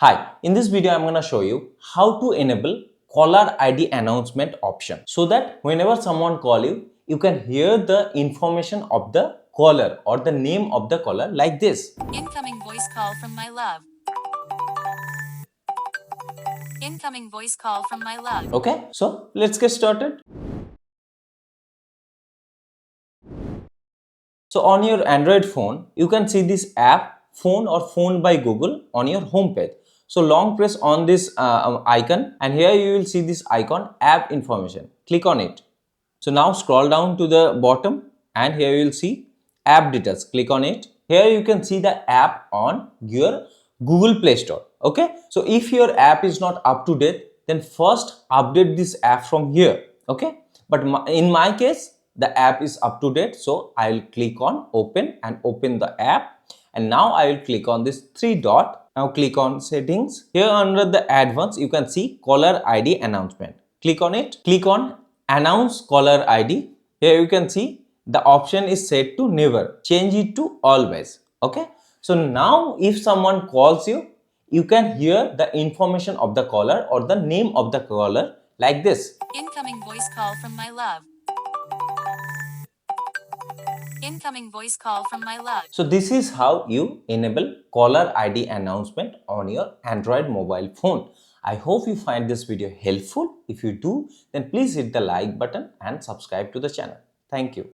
Hi, in this video I'm going to show you how to enable caller ID announcement option so that whenever someone call you, you can hear the information of the caller or the name of the caller like this. Incoming voice call from my love. Incoming voice call from my love. Okay, so let's get started. So on your Android phone, you can see this app phone or phone by Google on your home page. So long press on this icon and here you will see this icon app information. Click on it. So now scroll down to the bottom and here you will see app details. Click on it. Here you can see the app on your Google Play Store. Okay. So if your app is not up to date, then first update this app from here. Okay. But in my case, the app is up to date. So I will click on open and open the app. And now I will click on this three dot. Now click on settings. Here under the advanced, you can see caller ID announcement. Click on it. Click on announce caller ID. Here you can see the option is set to never. Change it to always. Okay. So now if someone calls you, you can hear the information of the caller or the name of the caller like this. Incoming voice call from my love. Incoming voice call from my love. So this is how you enable caller ID announcement on your Android mobile phone. I hope you find this video helpful. If you do, then please hit the like button and subscribe to the channel. Thank you.